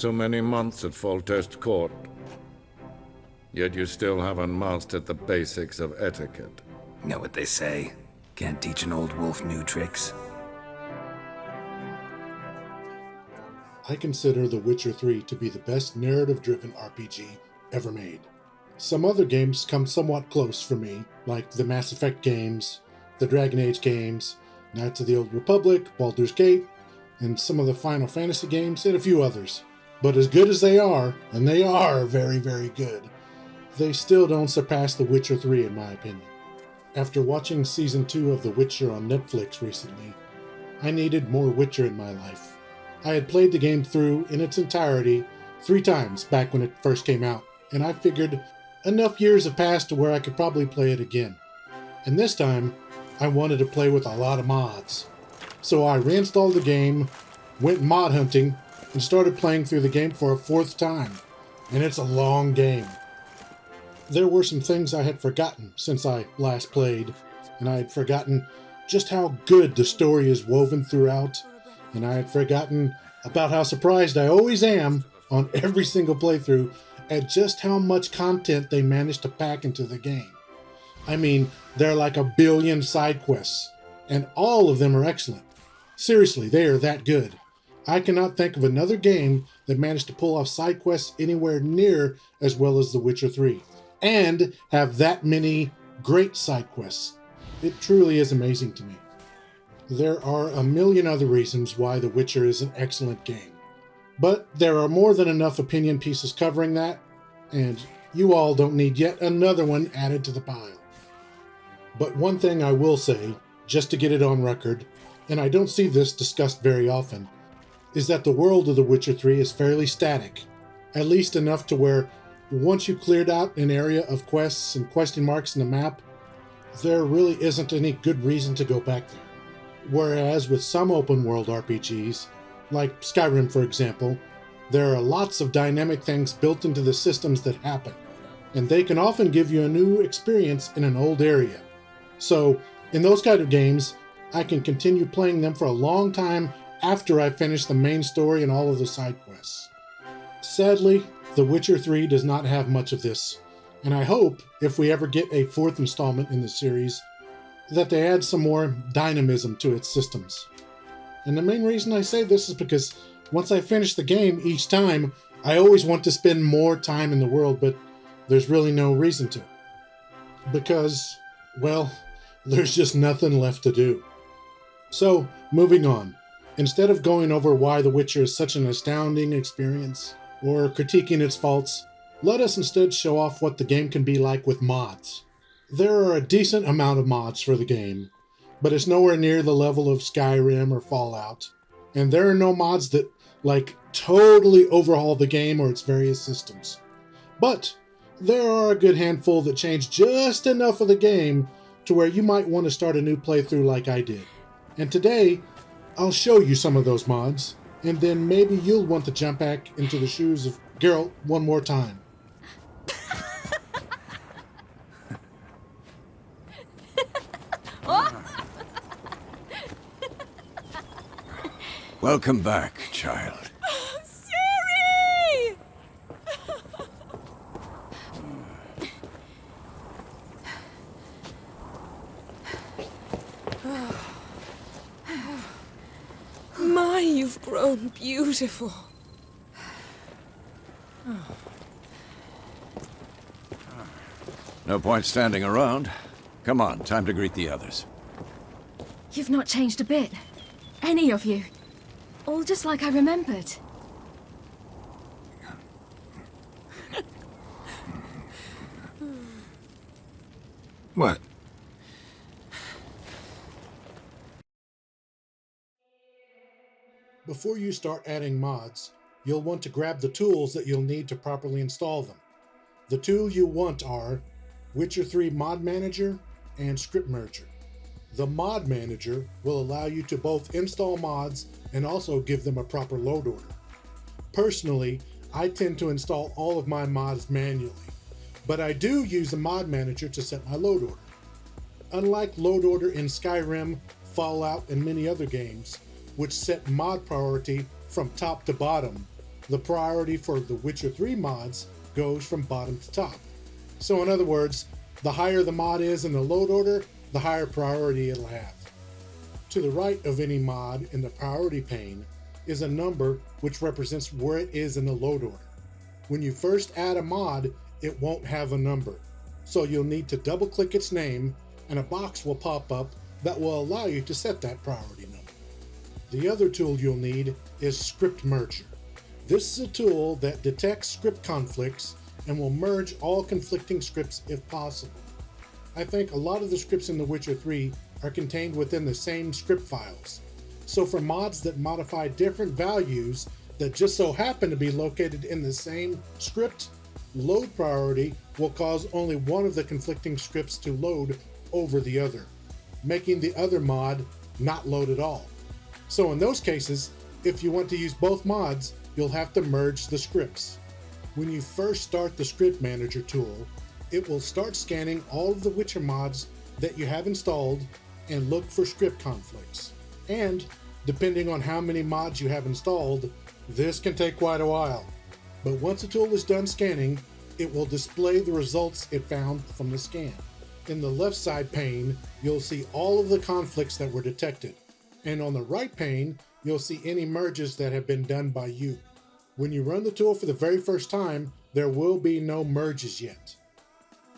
So many months at Foltest Court. Yet you still haven't mastered the basics of etiquette. Know what they say? Can't teach an old wolf new tricks. I consider The Witcher 3 to be the best narrative-driven RPG ever made. Some other games come somewhat close for me, like the Mass Effect games, the Dragon Age games, Knights of the Old Republic, Baldur's Gate, and some of the Final Fantasy games, and a few others. But as good as they are, and they are very, very good, they still don't surpass The Witcher 3 in my opinion. After watching Season 2 of The Witcher on Netflix recently, I needed more Witcher in my life. I had played the game through in its entirety 3 times back when it first came out, and I figured enough years have passed to where I could probably play it again. And this time, I wanted to play with a lot of mods. So I reinstalled the game, went mod hunting, and started playing through the game for a 4th time. And it's a long game. There were some things I had forgotten since I last played, and I had forgotten just how good the story is woven throughout, and I had forgotten about how surprised I always am on every single playthrough at just how much content they managed to pack into the game. I mean, there are like a billion side quests, and all of them are excellent. Seriously, they are that good. I cannot think of another game that managed to pull off side quests anywhere near as well as The Witcher 3, and have that many great side quests. It truly is amazing to me. There are a million other reasons why The Witcher is an excellent game, but there are more than enough opinion pieces covering that, and you all don't need yet another one added to the pile. But one thing I will say, just to get it on record, and I don't see this discussed very often, is that the world of The Witcher 3 is fairly static, at least enough to where once you cleared out an area of quests and question marks in the map, there really isn't any good reason to go back there. Whereas with some open world RPGs, like Skyrim for example, there are lots of dynamic things built into the systems that happen, and they can often give you a new experience in an old area. So, in those kind of games, I can continue playing them for a long time after I finish the main story and all of the side quests. Sadly, The Witcher 3 does not have much of this, and I hope, if we ever get a 4th installment in the series, that they add some more dynamism to its systems. And the main reason I say this is because once I finish the game each time, I always want to spend more time in the world, but there's really no reason to. Because, well, there's just nothing left to do. So, moving on. Instead of going over why The Witcher is such an astounding experience, or critiquing its faults, let us instead show off what the game can be like with mods. There are a decent amount of mods for the game, but it's nowhere near the level of Skyrim or Fallout, and there are no mods that, totally overhaul the game or its various systems. But there are a good handful that change just enough of the game to where you might want to start a new playthrough like I did. And today, I'll show you some of those mods, and then maybe you'll want to jump back into the shoes of Geralt one more time. Welcome back, child. Ciri! My, you've grown beautiful. No point standing around. Come on, time to greet the others. You've not changed a bit. Any of you. All just like I remembered. What? Before you start adding mods, you'll want to grab the tools that you'll need to properly install them. The two you want are Witcher 3 Mod Manager and Script Merger. The Mod Manager will allow you to both install mods and also give them a proper load order. Personally, I tend to install all of my mods manually, but I do use the Mod Manager to set my load order. Unlike load order in Skyrim, Fallout, and many other games, which set mod priority from top to bottom, the priority for the Witcher 3 mods goes from bottom to top. So in other words, the higher the mod is in the load order, the higher priority it'll have. To the right of any mod in the priority pane is a number which represents where it is in the load order. When you first add a mod, it won't have a number, so you'll need to double click its name and a box will pop up that will allow you to set that priority number. The other tool you'll need is Script Merger. This is a tool that detects script conflicts and will merge all conflicting scripts if possible. I think a lot of the scripts in The Witcher 3 are contained within the same script files. So for mods that modify different values that just so happen to be located in the same script, load priority will cause only one of the conflicting scripts to load over the other, making the other mod not load at all. So in those cases, if you want to use both mods, you'll have to merge the scripts. When you first start the Script Manager tool, it will start scanning all of the Witcher mods that you have installed and look for script conflicts. And depending on how many mods you have installed, this can take quite a while. But once the tool is done scanning, it will display the results it found from the scan. In the left side pane, you'll see all of the conflicts that were detected. And on the right pane, you'll see any merges that have been done by you. When you run the tool for the very first time, there will be no merges yet.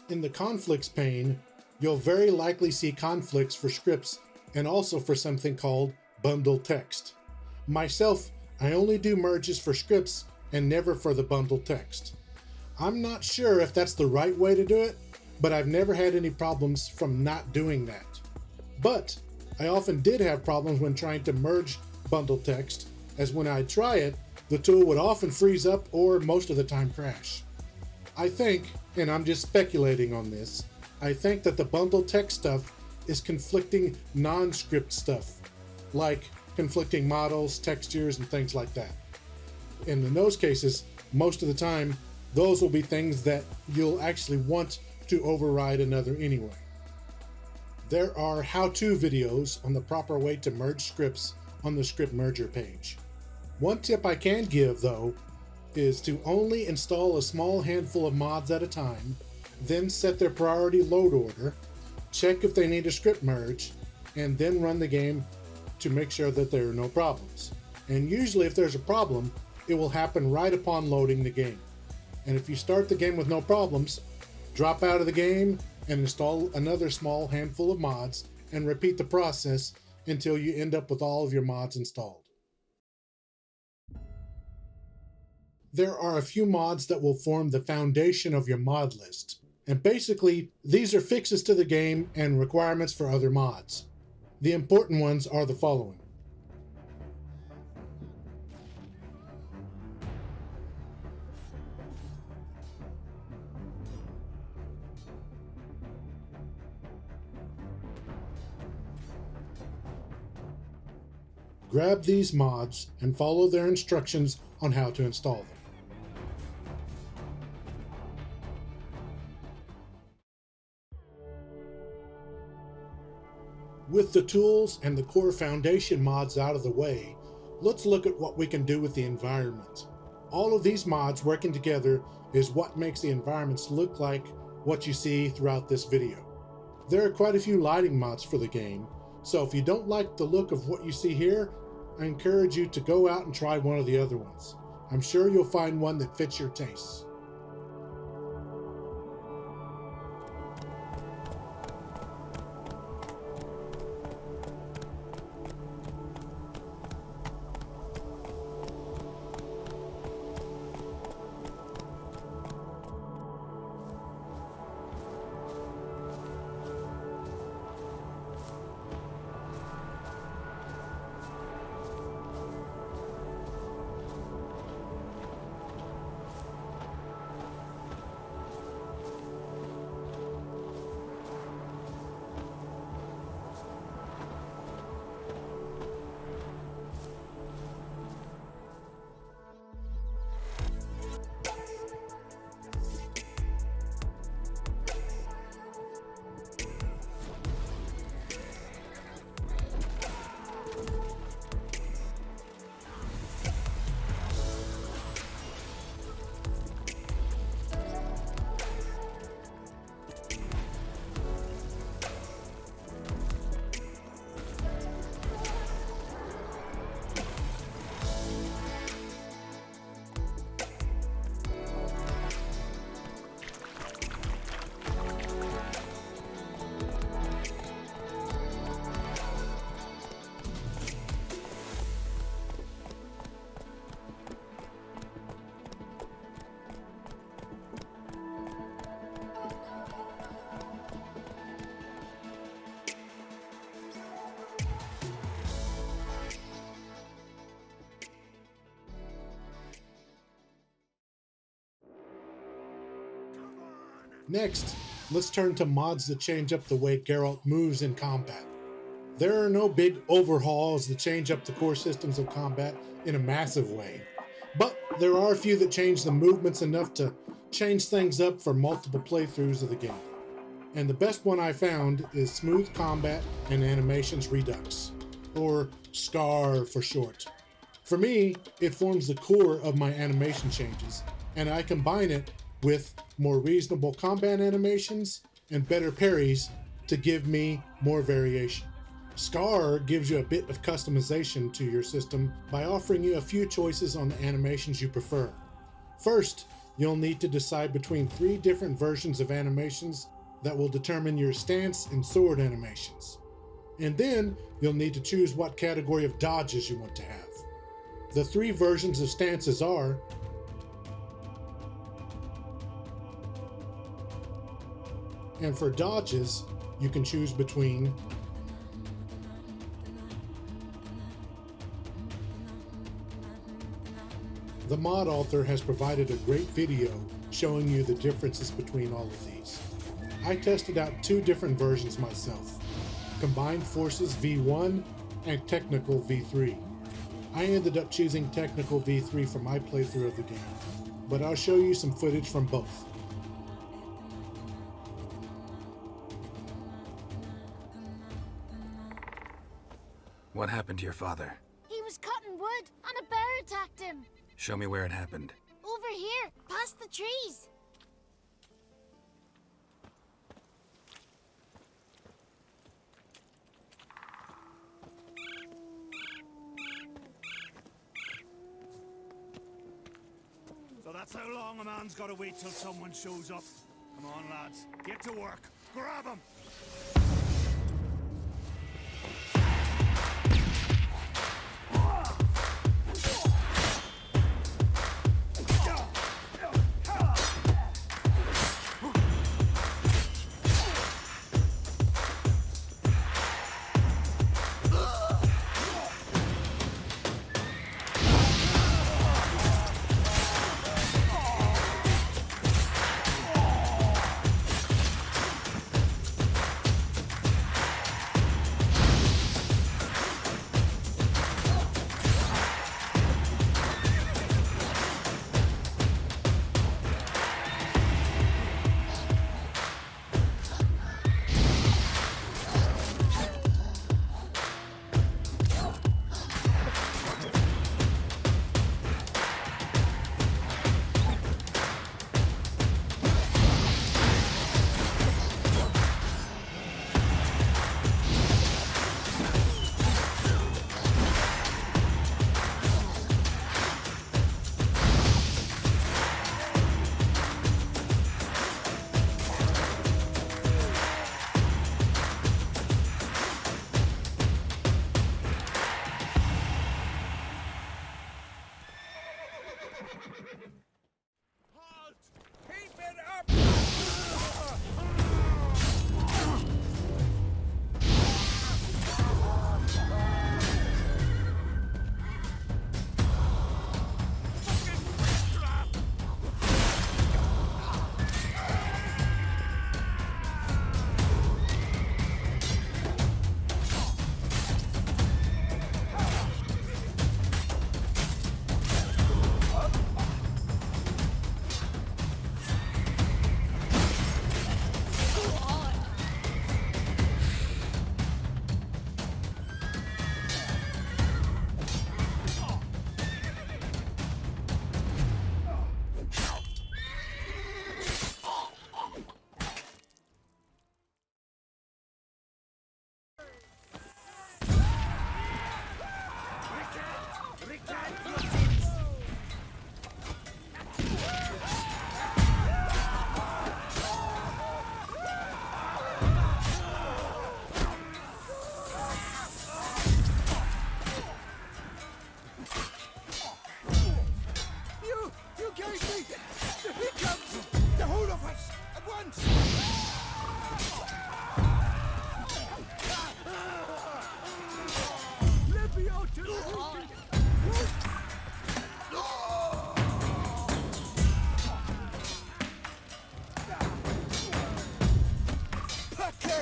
In the conflicts pane, you'll very likely see conflicts for scripts and also for something called bundle text. Myself, I only do merges for scripts and never for the bundle text. I'm not sure if that's the right way to do it, but I've never had any problems from not doing that. But I often did have problems when trying to merge bundle text, as when I'd try it, the tool would often freeze up or most of the time crash. I think, and I'm just speculating on this, I think that the bundle text stuff is conflicting non-script stuff, like conflicting models, textures, and things like that. And in those cases, most of the time, those will be things that you'll actually want to override another anyway. There are how-to videos on the proper way to merge scripts on the Script Merger page. One tip I can give, though, is to only install a small handful of mods at a time, then set their priority load order, check if they need a script merge, and then run the game to make sure that there are no problems. And usually if there's a problem, it will happen right upon loading the game. And if you start the game with no problems, drop out of the game and install another small handful of mods and repeat the process until you end up with all of your mods installed. There are a few mods that will form the foundation of your mod list. And basically, these are fixes to the game and requirements for other mods. The important ones are the following. Grab these mods and follow their instructions on how to install them. With the tools and the core foundation mods out of the way, let's look at what we can do with the environment. All of these mods working together is what makes the environments look like what you see throughout this video. There are quite a few lighting mods for the game, so if you don't like the look of what you see here, I encourage you to go out and try one of the other ones. I'm sure you'll find one that fits your tastes. Next, let's turn to mods that change up the way Geralt moves in combat. There are no big overhauls that change up the core systems of combat in a massive way, but there are a few that change the movements enough to change things up for multiple playthroughs of the game. And the best one I found is Smooth Combat and Animations Redux, or SCAR for short. For me, it forms the core of my animation changes, and I combine it with more reasonable combat animations and better parries to give me more variation. SCAR gives you a bit of customization to your system by offering you a few choices on the animations you prefer. First, you'll need to decide between 3 different versions of animations that will determine your stance and sword animations. And then you'll need to choose what category of dodges you want to have. The 3 versions of stances are and for dodges, you can choose between the mod author has provided a great video showing you the differences between all of these. I tested out 2 different versions myself, Combined Forces V1 and Technical V3. I ended up choosing Technical V3 for my playthrough of the game, but I'll show you some footage from both. What happened to your father? He was cutting wood, and a bear attacked him. Show me where it happened. Over here, past the trees. So that's how long a man's gotta wait till someone shows up. Come on, lads. Get to work. Grab him!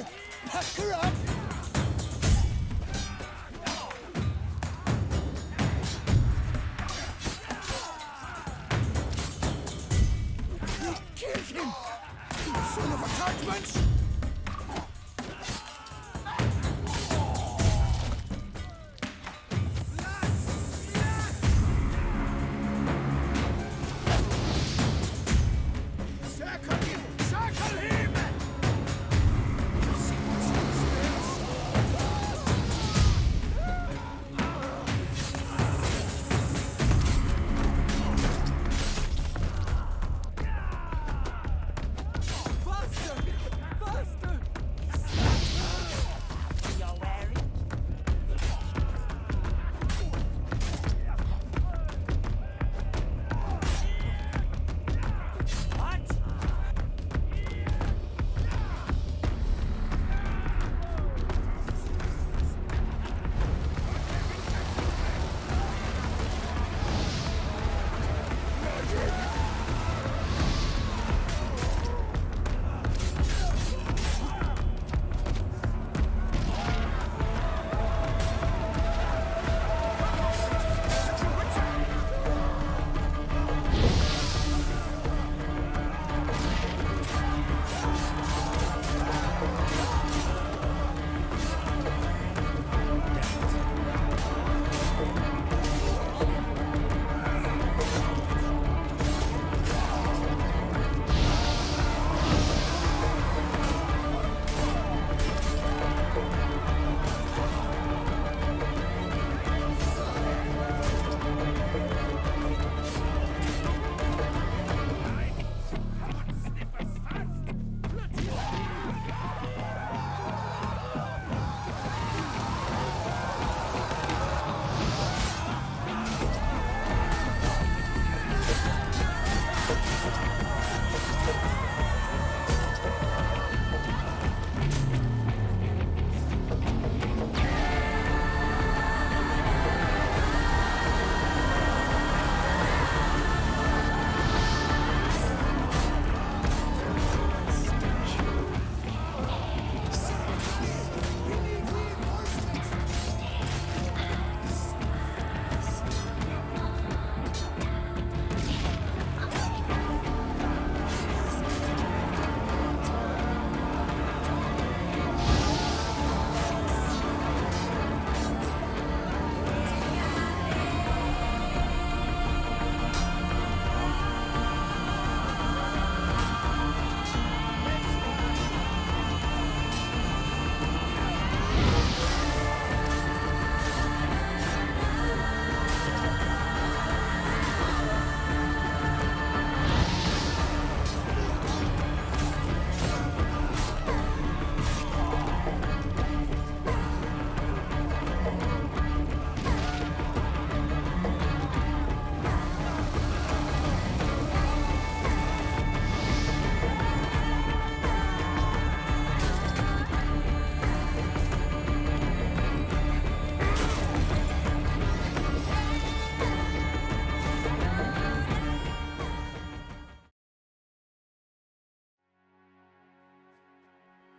her! Pack her up! You killed him! You son of attachments!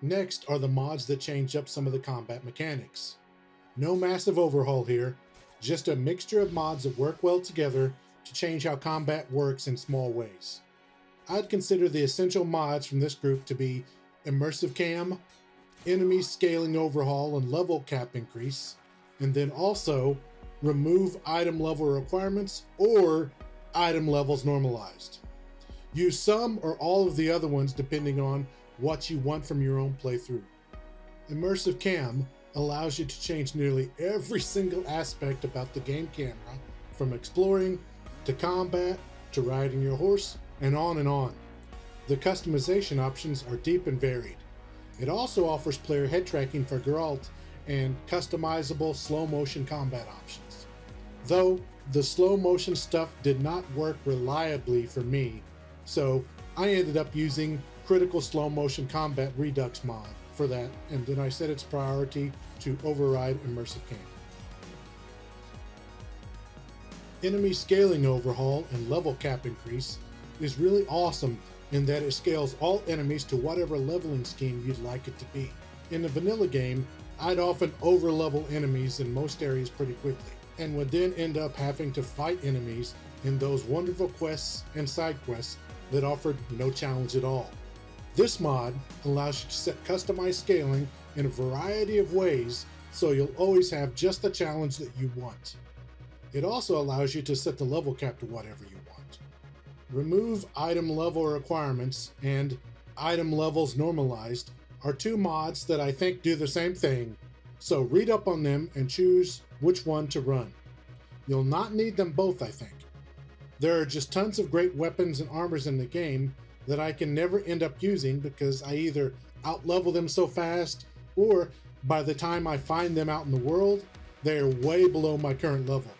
Next are the mods that change up some of the combat mechanics. No massive overhaul here, just a mixture of mods that work well together to change how combat works in small ways. I'd consider the essential mods from this group to be Immersive Cam, Enemy Scaling Overhaul and Level Cap Increase, and then also remove item level requirements or item levels normalized. Use some or all of the other ones depending on what you want from your own playthrough. Immersive Cam allows you to change nearly every single aspect about the game camera, from exploring to combat to riding your horse and on and on. The customization options are deep and varied. It also offers player head tracking for Geralt and customizable slow motion combat options. Though the slow motion stuff did not work reliably for me, so I ended up using Critical Slow Motion Combat Redux mod for that, and then I set its priority to override Immersive Cam. Enemy Scaling Overhaul and Level Cap Increase is really awesome in that it scales all enemies to whatever leveling scheme you'd like it to be. In the vanilla game, I'd often over-level enemies in most areas pretty quickly, and would then end up having to fight enemies in those wonderful quests and side quests that offered no challenge at all. This mod allows you to set customized scaling in a variety of ways, so you'll always have just the challenge that you want. It also allows you to set the level cap to whatever you want. Remove item level requirements and item levels normalized are two mods that I think do the same thing, so read up on them and choose which one to run. You'll not need them both, I think. There are just tons of great weapons and armors in the game that I can never end up using because I either outlevel them so fast, or by the time I find them out in the world, they are way below my current level.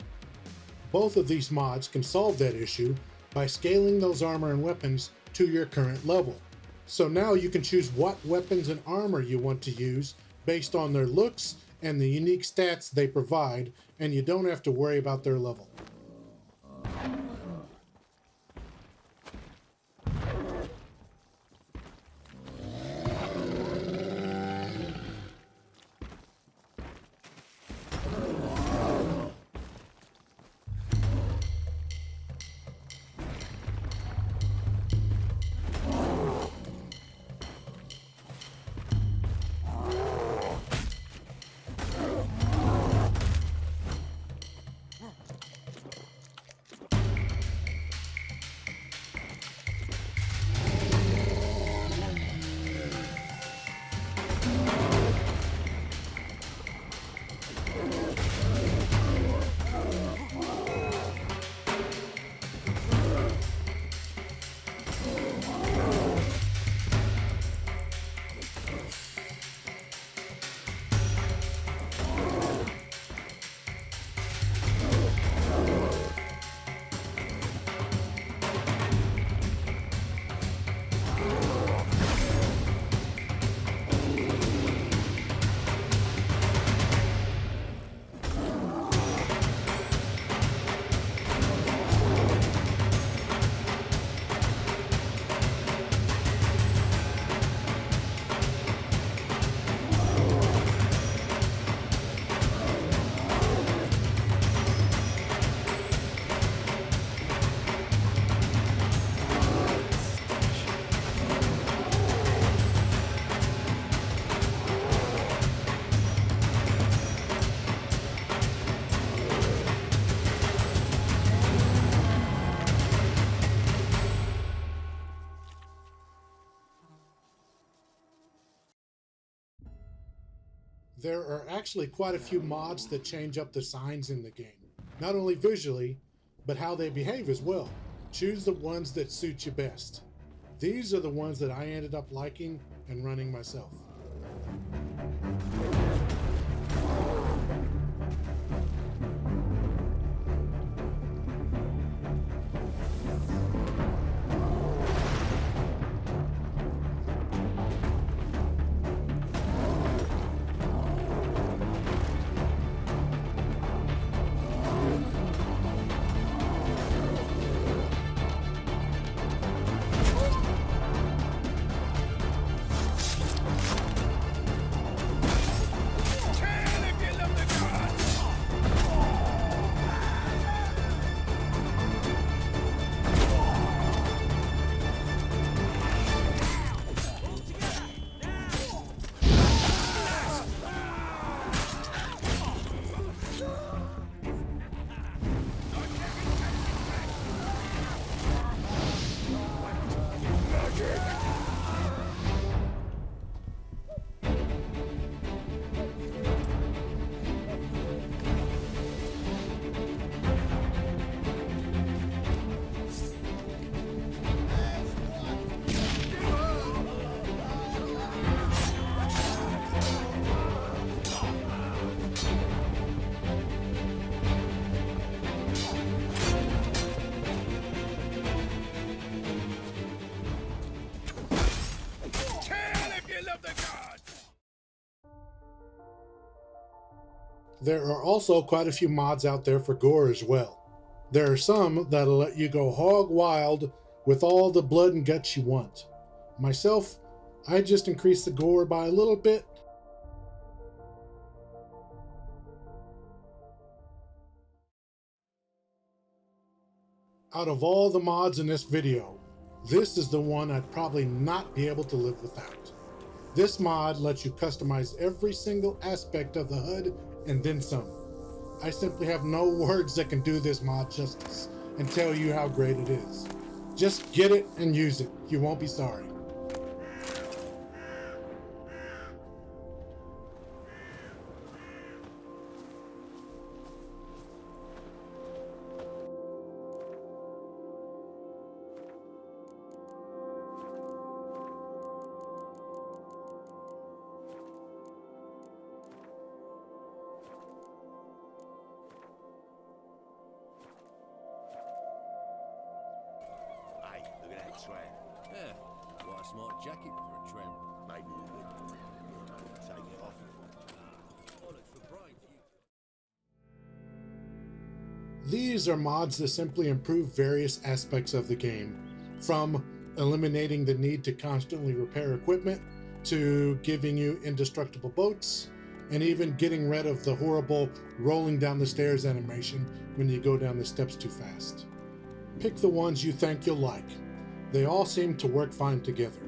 Both of these mods can solve that issue by scaling those armor and weapons to your current level. So now you can choose what weapons and armor you want to use based on their looks and the unique stats they provide, and you don't have to worry about their level. There are actually quite a few mods that change up the signs in the game, not only visually, but how they behave as well. Choose the ones that suit you best. These are the ones that I ended up liking and running myself. There are also quite a few mods out there for Gore as well. There are some that'll let you go hog wild with all the blood and guts you want. Myself, I just increased the Gore by a little bit, Out of all the mods in this video, this is the one I'd probably not be able to live without. This mod lets you customize every single aspect of the HUD and then some. I simply have no words that can do this mod justice and tell you how great it is. Just get it and use it. You won't be sorry. Hey, look at that tramp. Yeah, quite a smart jacket for a tramp. Maybe we would take it off. Bollocks for brains, you. These are mods that simply improve various aspects of the game, from eliminating the need to constantly repair equipment, to giving you indestructible boats, and even getting rid of the horrible rolling down the stairs animation when you go down the steps too fast. Pick the ones you think you'll like. They all seem to work fine together.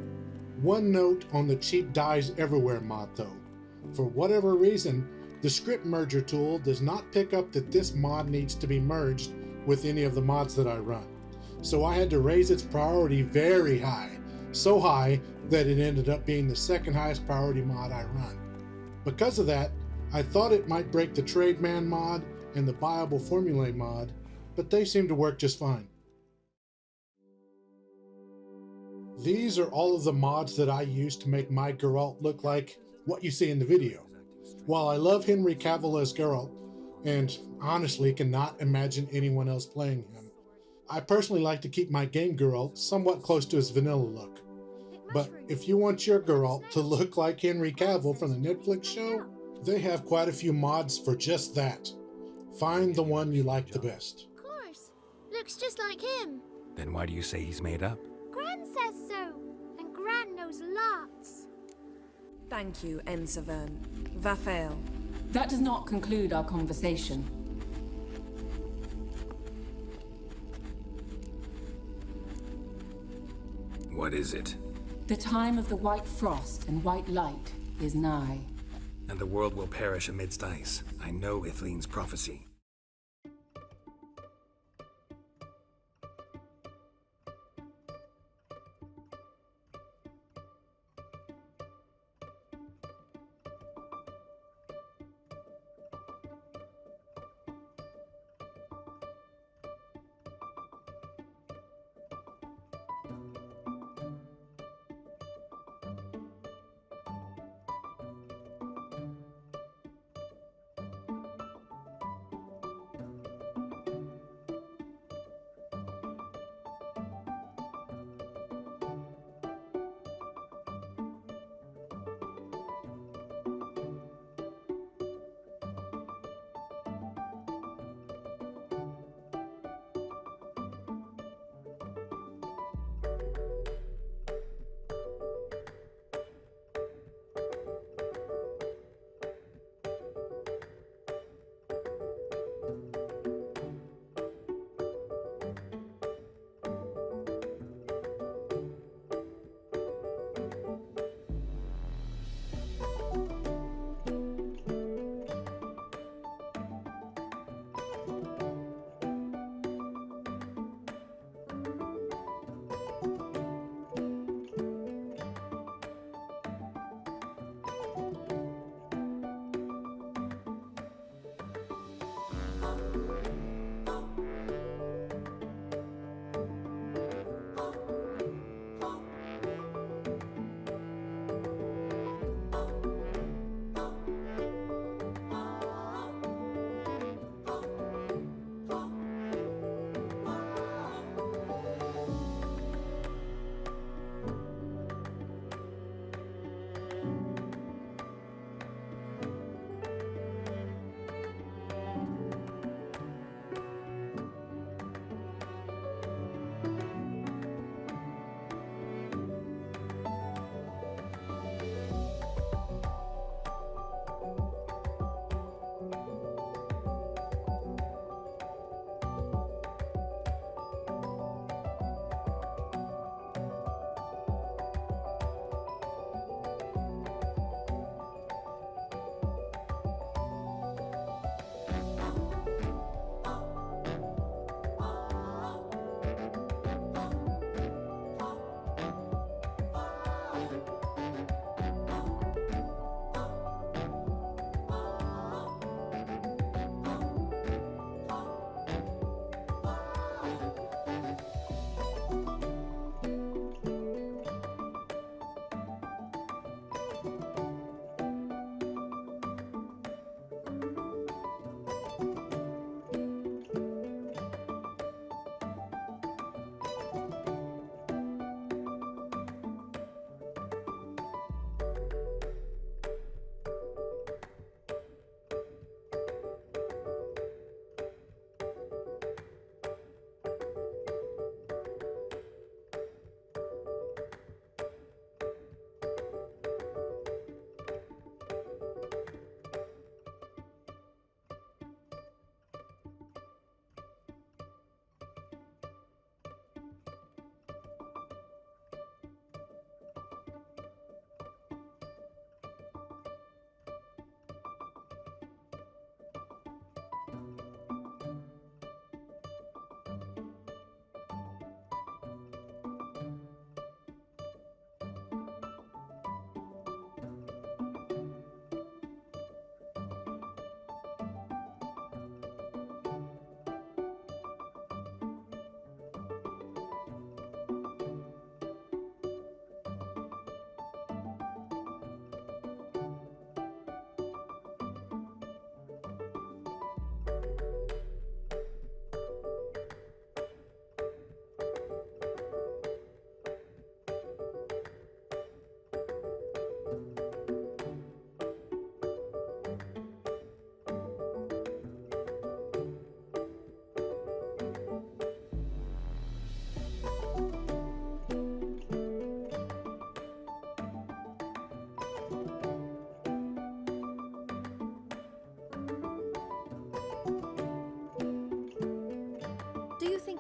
One note on the cheap dies everywhere mod though. For whatever reason, the script merger tool does not pick up that this mod needs to be merged with any of the mods that I run. So I had to raise its priority very high, so high that it ended up being the second highest priority mod I run. Because of that, I thought it might break the Trademan mod and the Buyable Formulae mod, but they seem to work just fine. These are all of the mods that I use to make my Geralt look like what you see in the video. While I love Henry Cavill as Geralt, and honestly cannot imagine anyone else playing him, I personally like to keep my game Geralt somewhat close to his vanilla look. But if you want your Geralt to look like Henry Cavill from the Netflix show, they have quite a few mods for just that. Find the one you like the best. Of course. Looks just like him. Then why do you say he's made up? Gran says so. And Gran knows lots. Thank you, Ensavern. Vafael. That does not conclude our conversation. What is it? The time of the white frost and white light is nigh. And the world will perish amidst ice. I know Ithleen's prophecy.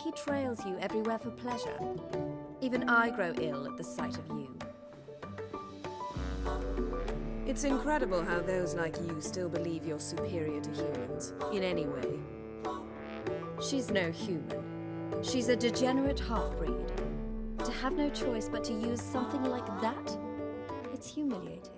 he trails you everywhere for pleasure? Even I grow ill at the sight of you. It's incredible how those like you still believe you're superior to humans, in any way. She's no human. She's a degenerate half-breed. To have no choice but to use something like that? It's humiliating.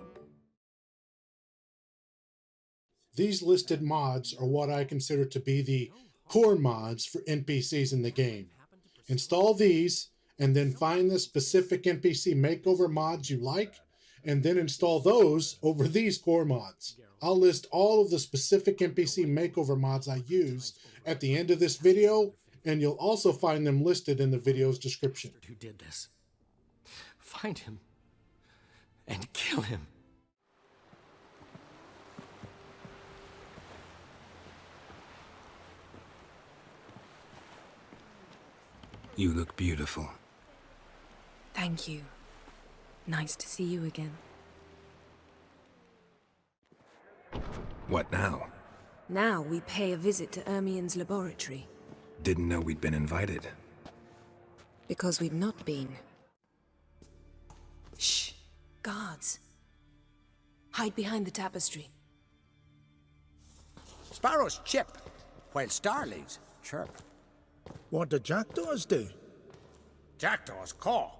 These listed mods are what I consider to be the core mods for NPCs in the game. Install these, and then find the specific NPC makeover mods you like, and then install those over these core mods. I'll list all of the specific NPC makeover mods I use at the end of this video, and you'll also find them listed in the video's description. Who did this? Find him and kill him. You look beautiful. Thank you. Nice to see you again. What now? Now we pay a visit to Ermien's laboratory. Didn't know we'd been invited. Because we've not been. Shh. Guards. Hide behind the tapestry. Sparrows chip, while starlings chirp. What do jackdaws do? Jackdaws caw.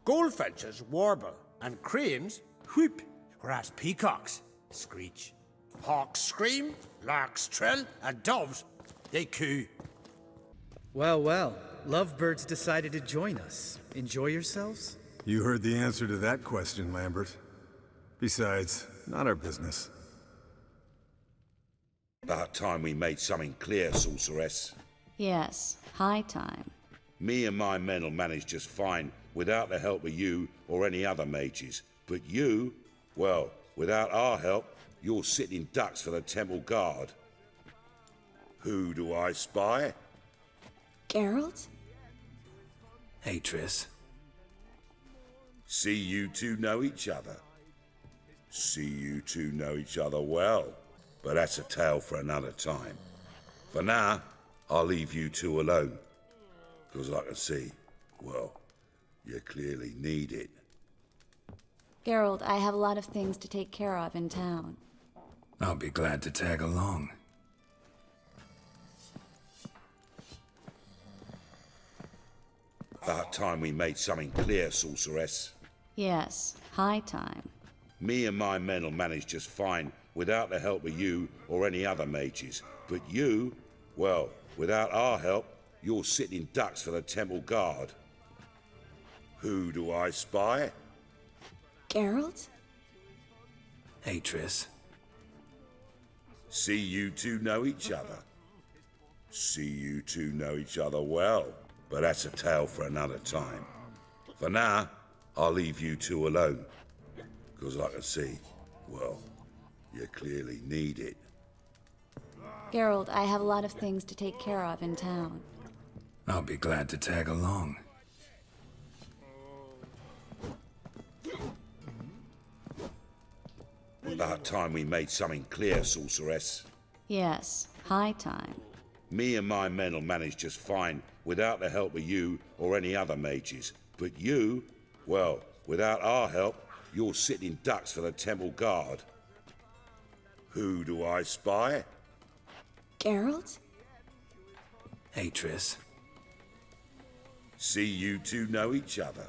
Goldfinches warble, and cranes whoop, whereas peacocks screech. Hawks scream, larks trill, and doves, they coo. Well, well, lovebirds decided to join us. Enjoy yourselves? You heard the answer to that question, Lambert. Besides, not our business. About time we made something clear, sorceress. Yes, high time. Me and my men'll manage just fine without the help of you or any other mages. But you, well, without our help, you're sitting ducks for the temple guard. Who do I spy? Geralt? Hey, Triss. See you two know each other. See you two know each other well. But that's a tale for another time. For now, I'll leave you two alone. Because I can see, well, you clearly need it. Geralt, I have a lot of things to take care of in town. I'll be glad to tag along. About time we made something clear, sorceress. Yes, high time. Me and my men'll manage just fine without the help of you or any other mages. But you, well, without our help, you're sitting ducks for the temple guard. Who do I spy? Geralt? Hey, Triss. See you two know each other. See you two know each other well. But that's a tale for another time. For now, I'll leave you two alone. Because I can see, well, you clearly need it. Geralt, I have a lot of things to take care of in town. I'll be glad to tag along. About time we made something clear, sorceress. Yes, high time. Me and my men'll manage just fine without the help of you or any other mages. But you, well, without our help, you're sitting ducks for the temple guard. Who do I spy? Geralt? Hey, Triss. See you two know each other.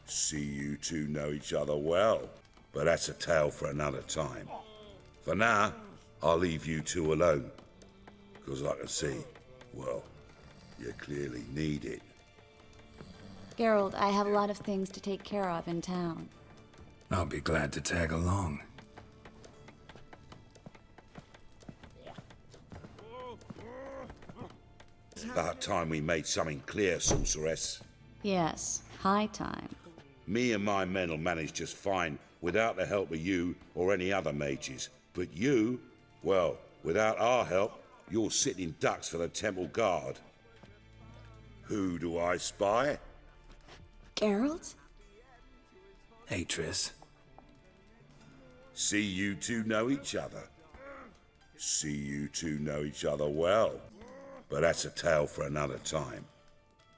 See you two know each other well. But that's a tale for another time. For now, I'll leave you two alone. Because I can see, well, you clearly need it. Geralt, I have a lot of things to take care of in town. I'll be glad to tag along. About time we made something clear, sorceress. Yes, high time. Me and my men'll manage just fine without the help of you or any other mages. But you, well, without our help, you're sitting ducks for the temple guard. Who do I spy? Geralt? Hey, Triss. See you two know each other. See you two know each other well. but that's a tale for another time.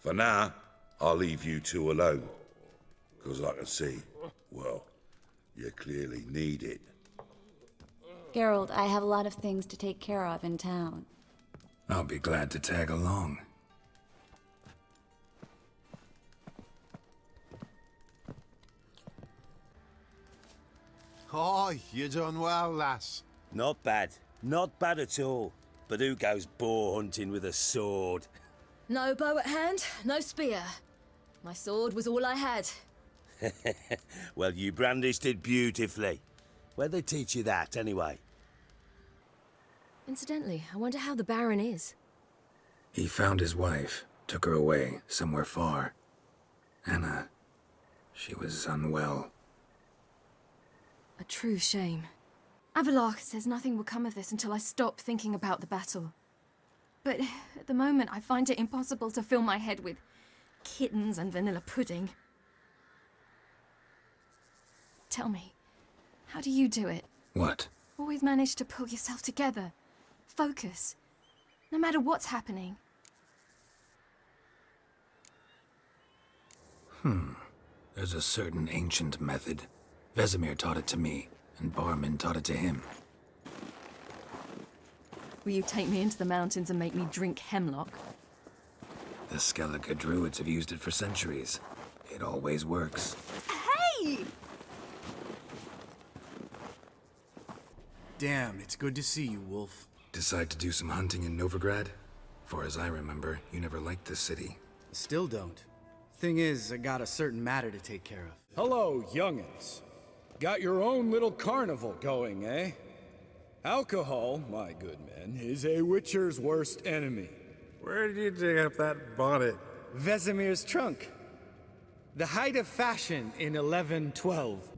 For now, I'll leave you two alone. Because I can see, well, you clearly need it. Geralt, I have a lot of things to take care of in town. I'll be glad to tag along. Oh, you done well, lass. Not bad. Not bad at all. But who goes boar hunting with a sword? No bow at hand, no spear. My sword was all I had. Well, you brandished it beautifully. Where'd they teach you that, anyway? Incidentally, I wonder how the Baron is. He found his wife, took her away, somewhere far. Anna, she was unwell. A true shame. Avallac'h says nothing will come of this until I stop thinking about the battle. But at the moment, I find it impossible to fill my head with kittens and vanilla pudding. Tell me, how do you do it? What? Always manage to pull yourself together. Focus. No matter what's happening. There's a certain ancient method. Vesemir taught it to me, and Barman taught it to him. Will you take me into the mountains and make me drink hemlock? The Skellige druids have used it for centuries. It always works. Hey! Damn, it's good to see you, Wolf. Decide to do some hunting in Novigrad? For as I remember, you never liked this city. Still don't. Thing is, I got a certain matter to take care of. Hello, young'uns. Got your own little carnival going, eh? Alcohol, my good men, is a witcher's worst enemy. Where did you dig up that bonnet? Vesemir's trunk. The height of fashion in 1112.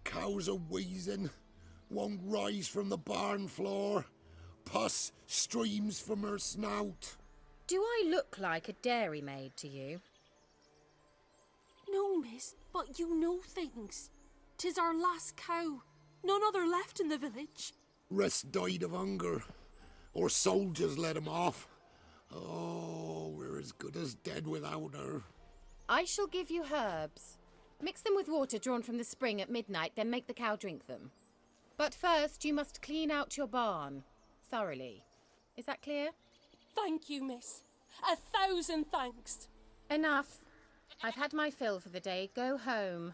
Cows are wheezing, won't rise from the barn floor. Pus streams from her snout. Do I look like a dairymaid to you? No, miss, but you know things. 'Tis our last cow. None other left in the village. Rest died of hunger, or soldiers let him off. Oh, we're as good as dead without her. I shall give you herbs. Mix them with water drawn from the spring at midnight, then make the cow drink them. But first, you must clean out your barn thoroughly. Is that clear? Thank you, miss. 1,000 thanks. Enough. I've had my fill for the day. Go home.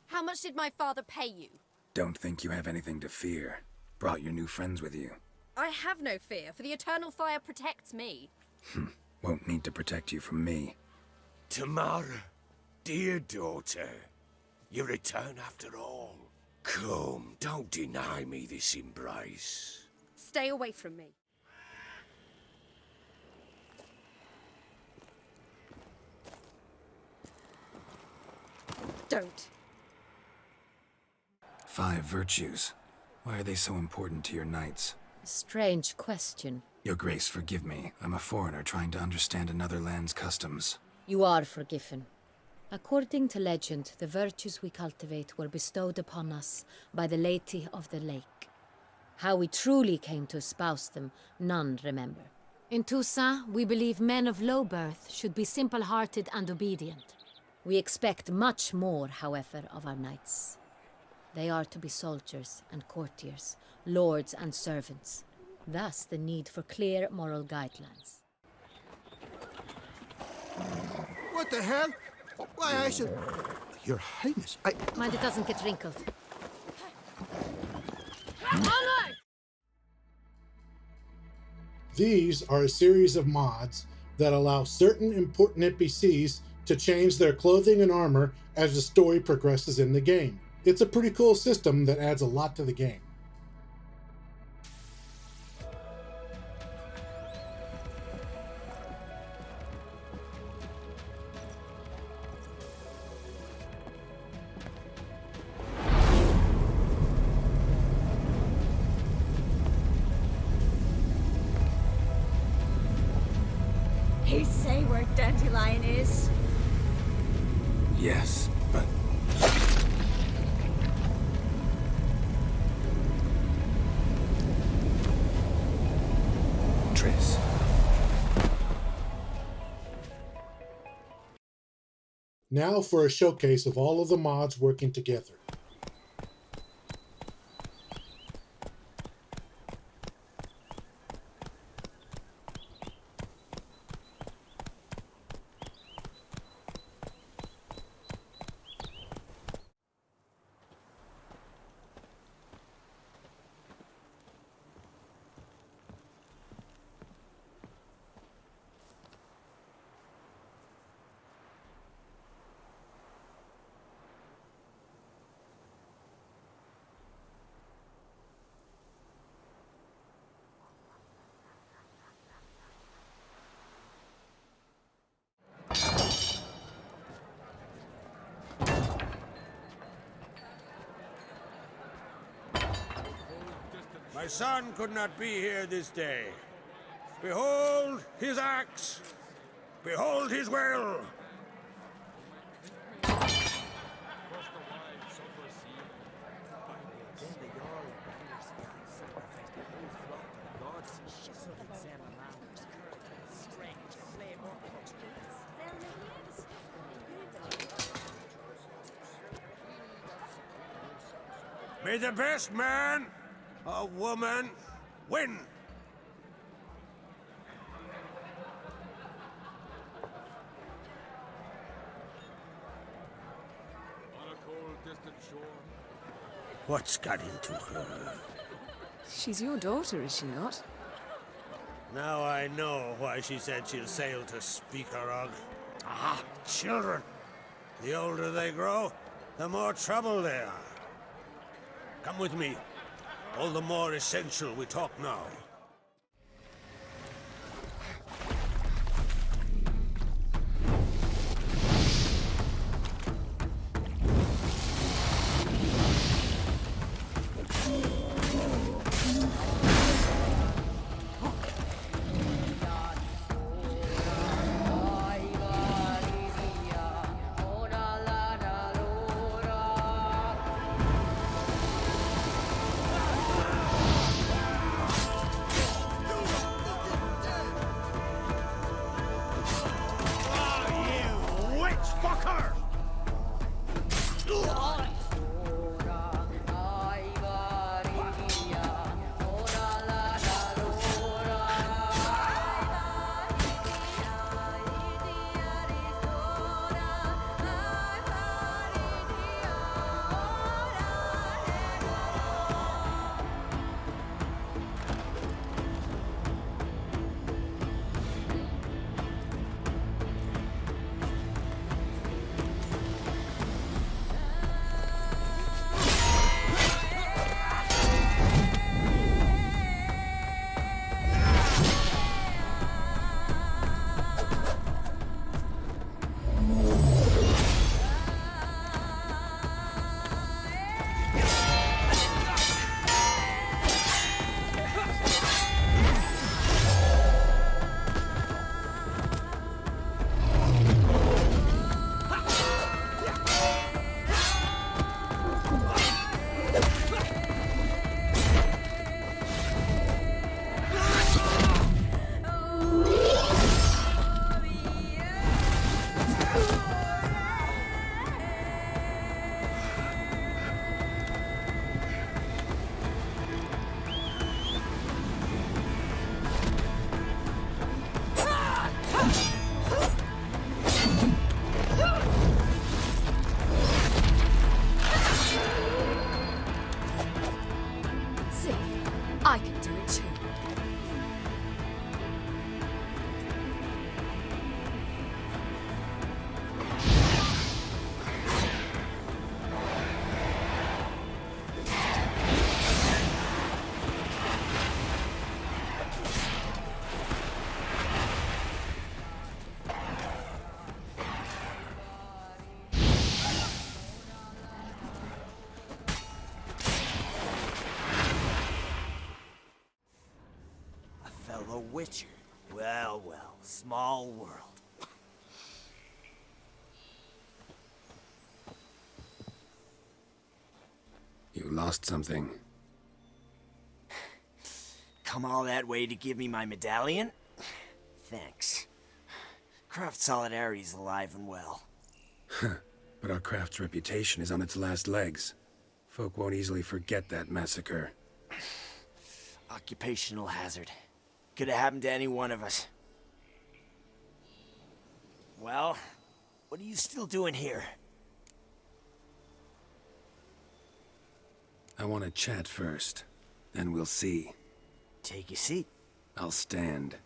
How much did my father pay you? Don't think you have anything to fear. Brought your new friends with you. I have no fear, for the eternal fire protects me. Won't need to protect you from me. Tamara, dear daughter, you return after all. Come, don't deny me this embrace. Stay away from me. Don't. 5 virtues. Why are they so important to your knights? A strange question. Your Grace, forgive me. I'm a foreigner trying to understand another land's customs. You are forgiven. According to legend, the virtues we cultivate were bestowed upon us by the Lady of the Lake. How we truly came to espouse them, none remember. In Toussaint, we believe men of low birth should be simple-hearted and obedient. We expect much more, however, of our knights. They are to be soldiers and courtiers, lords and servants. Thus, the need for clear moral guidelines. What the hell? Why, I should... Your Highness, Mind it doesn't get wrinkled. These are a series of mods that allow certain important NPCs to change their clothing and armor as the story progresses in the game. It's a pretty cool system that adds a lot to the game. You say where Dandelion is? Yes, but... Triss. Now for a showcase of all of the mods working together. My son could not be here this day. Behold his axe! Behold his well! May the best man or woman win! What's got into her? She's your daughter, is she not? Now I know why she said she'll sail to Speakerog. Ah, children! The older they grow, the more trouble they are. Come with me. All the more essential we talk now. Witcher. Well, well, small world. You lost something. Come all that way to give me my medallion? Thanks. Craft Solidarity's alive and well. But our craft's reputation is on its last legs. Folk won't easily forget that massacre. Occupational hazard. Could have happened to any one of us. Well, what are you still doing here? I want to chat first, then we'll see. Take a seat. I'll stand.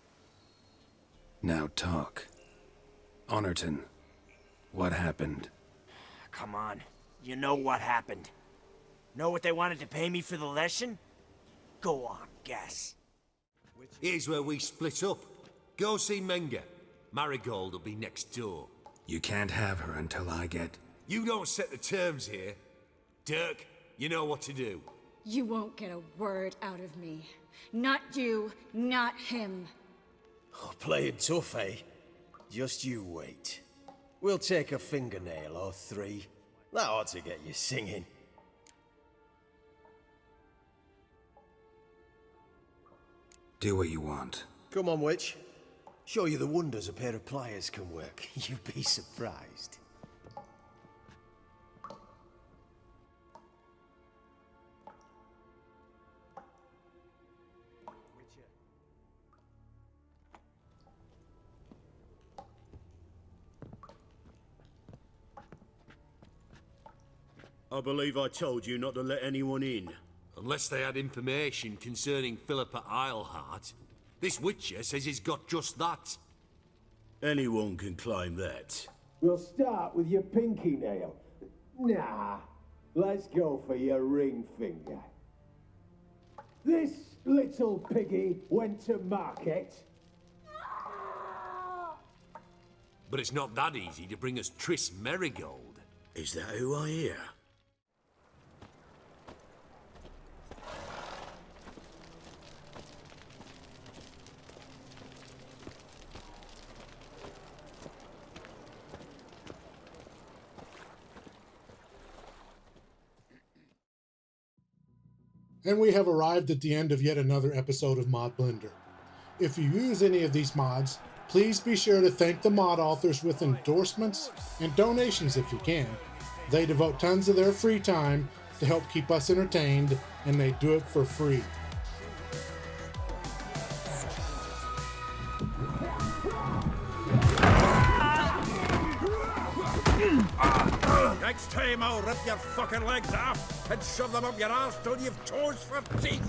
Now talk. Honorton, what happened? Come on. You know what happened. Know what they wanted to pay me for the lesson? Go on, guess. Here's where we split up. Go see Menga. Marigold will be next door. You can't have her until I get... You don't set the terms here. Dirk, you know what to do. You won't get a word out of me. Not you, not him. Oh, playing tough, eh? Just you wait. We'll take a fingernail or three. That ought to get you singing. Do what you want. Come on, witch. Show you the wonders a pair of pliers can work. You'd be surprised. I believe I told you not to let anyone in. Unless they had information concerning Philippa Eilhart. This Witcher says he's got just that. Anyone can claim that. We'll start with your pinky nail. Nah, let's go for your ring finger. This little piggy went to market. But it's not that easy to bring us Triss Merigold. Is that who I hear? And we have arrived at the end of yet another episode of Mod Blender. If you use any of these mods, please be sure to thank the mod authors with endorsements and donations if you can. They devote tons of their free time to help keep us entertained, and they do it for free. Next time I'll rip your fucking legs off and shove them up your arse till you've toes for teeth.